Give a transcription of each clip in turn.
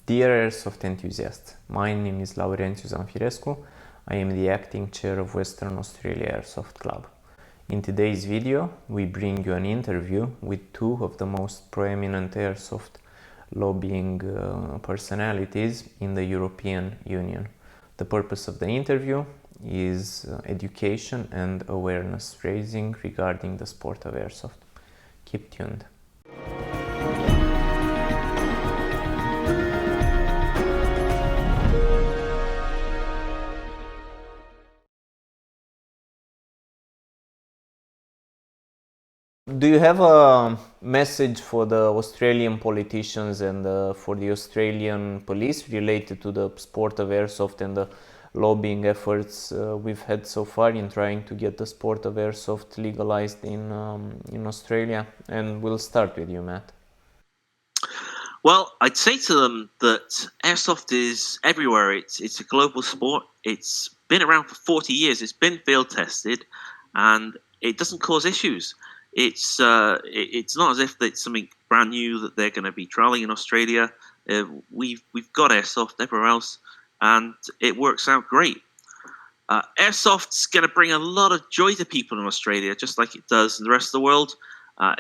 Dear Airsoft enthusiasts, my name is Laurentiu Zanfirescu. I am the acting chair of Western Australia Airsoft Club. In today's video, we bring you an interview with two of the most prominent airsoft lobbying personalities in the European Union. The purpose of the interview is education and awareness raising regarding the sport of airsoft. Keep tuned. Do you have a message for the Australian politicians and for the Australian police related to the sport of airsoft and the lobbying efforts we've had so far in trying to get the sport of airsoft legalized in Australia? And we'll start with you, Matt. Well, I'd say to them that airsoft is everywhere. It's a global sport. It's been around for 40 years. It's been field tested, and it doesn't cause issues. It's not as if it's something brand new that they're going to be trialing in Australia. We've got airsoft everywhere else, and it works out great. Airsoft's going to bring a lot of joy to people in Australia, just like it does in the rest of the world.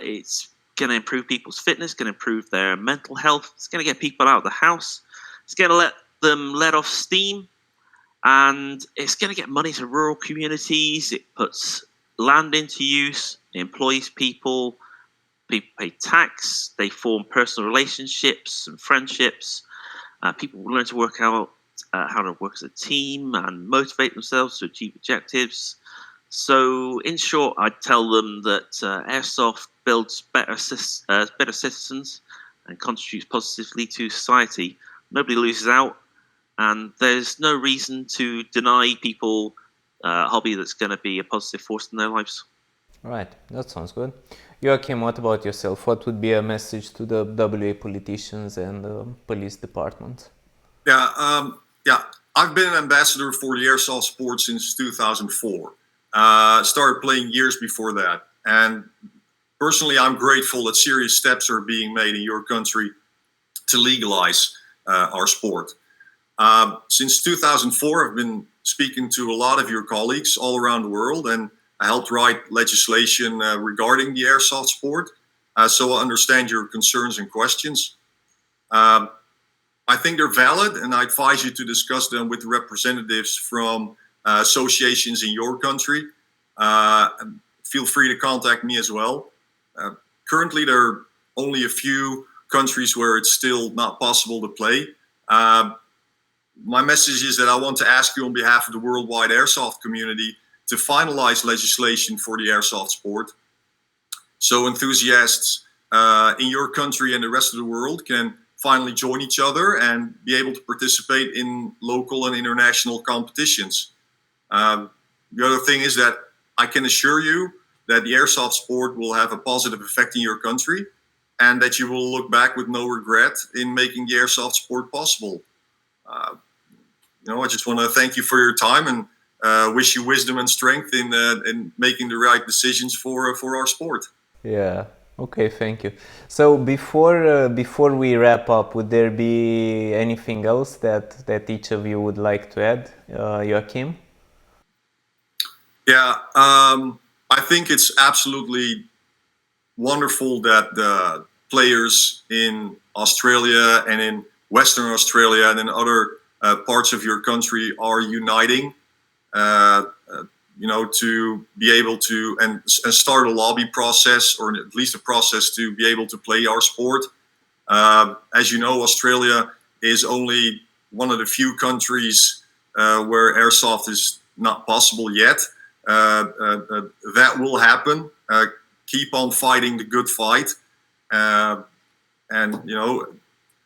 It's going to improve people's fitness, going to improve their mental health. It's going to get people out of the house. It's going to let them let off steam, and it's going to get money to rural communities. It puts land into use, it employs people pay tax, they form personal relationships and friendships. People learn to work out how to work as a team and motivate themselves to achieve objectives. So, in short, I'd tell them that airsoft builds better citizens and contributes positively to society. Nobody loses out, and there's no reason to deny people a hobby that's going to be a positive force in their lives. Right, that sounds good. Joachim, what about yourself? What would be a message to the WA politicians and the police department? I've been an ambassador for the airsoft sport since 2004. Started playing years before that. And personally, I'm grateful that serious steps are being made in your country to legalize our sport. Since 2004, I've been speaking to a lot of your colleagues all around the world, and I helped write legislation regarding the airsoft sport, so I understand your concerns and questions. I think they're valid, and I advise you to discuss them with representatives from associations in your country. Feel free to contact me as well. Currently, there are only a few countries where it's still not possible to play. My message is that I want to ask you on behalf of the worldwide airsoft community to finalize legislation for the airsoft sport, so enthusiasts in your country and the rest of the world can finally join each other and be able to participate in local and international competitions. The other thing is that I can assure you that the airsoft sport will have a positive effect in your country, and that you will look back with no regret in making the airsoft sport possible. I just want to thank you for your time and wish you wisdom and strength in making the right decisions for our sport. Yeah. Okay. Thank you. So before we wrap up, would there be anything else that each of you would like to add, Joachim? Yeah. I think it's absolutely wonderful that the players in Australia and in Western Australia and in other parts of your country are uniting, to be able to and start a lobby process, or at least a process to be able to play our sport. As you know, Australia is only one of the few countries where airsoft is not possible yet. That will happen. Keep on fighting the good fight.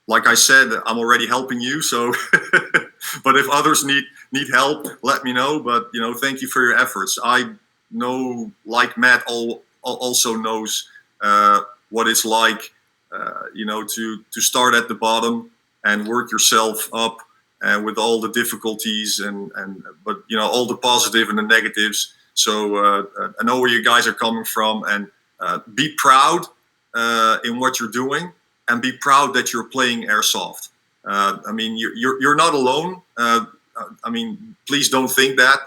Like I said, I'm already helping you. So, but if others need help, let me know. But thank you for your efforts. I know, like Matt, also knows what it's like, to start at the bottom and work yourself up, and with all the difficulties but all the positive and the negatives. So I know where you guys are coming from, and be proud in what you're doing. And be proud that you're playing airsoft. I mean, you're not alone. I mean, please don't think that.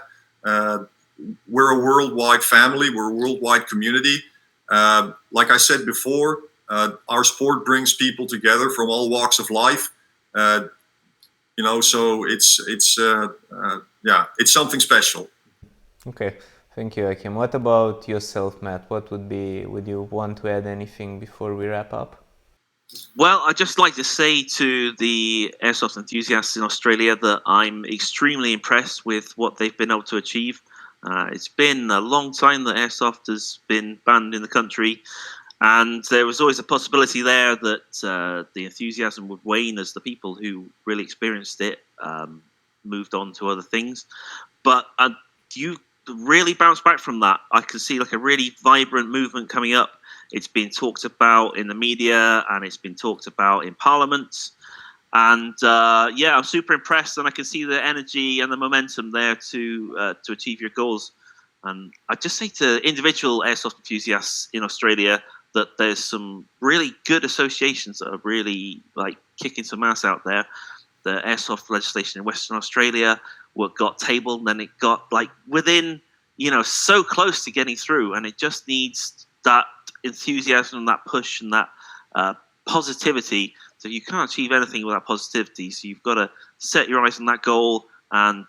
We're a worldwide family. We're a worldwide community. Like I said before, our sport brings people together from all walks of life. So it's something special. Okay, thank you, Joachim. What about yourself, Matt? Would you want to add anything before we wrap up? Well, I'd just like to say to the airsoft enthusiasts in Australia that I'm extremely impressed with what they've been able to achieve. It's been a long time that airsoft has been banned in the country, and there was always a possibility there that the enthusiasm would wane as the people who really experienced it moved on to other things. But you really bounced back from that. I can see like a really vibrant movement coming up. It's been talked about in the media and it's been talked about in parliaments. And I'm super impressed, and I can see the energy and the momentum there to achieve your goals. And I just say to individual airsoft enthusiasts in Australia that there's some really good associations that are really like kicking some ass out there. The airsoft legislation in Western Australia got tabled, and it got like within, so close to getting through, and it just needs that enthusiasm, that push, and that positivity. So you can't achieve anything without positivity. So you've got to set your eyes on that goal and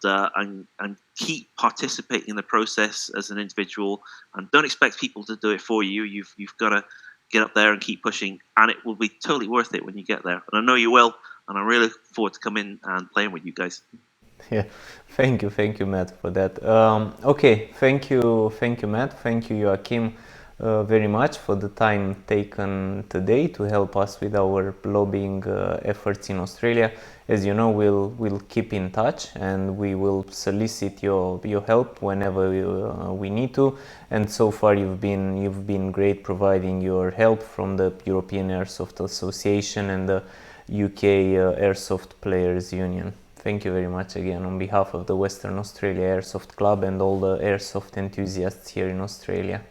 keep participating in the process as an individual, and don't expect people to do it for you. You've got to get up there and keep pushing, and it will be totally worth it when you get there. And I know you will, and I really look forward to coming and playing with you guys. Yeah, thank you, Matt, for that. Okay, thank you, Matt. Thank you, Joachim, very much for the time taken today to help us with our lobbying efforts in Australia. As you know, we'll keep in touch, and we will solicit your help whenever we need to. And so far, you've been great providing your help from the European Airsoft Association and the UK Airsoft Players Union. Thank you very much again on behalf of the Western Australia Airsoft Club and all the airsoft enthusiasts here in Australia.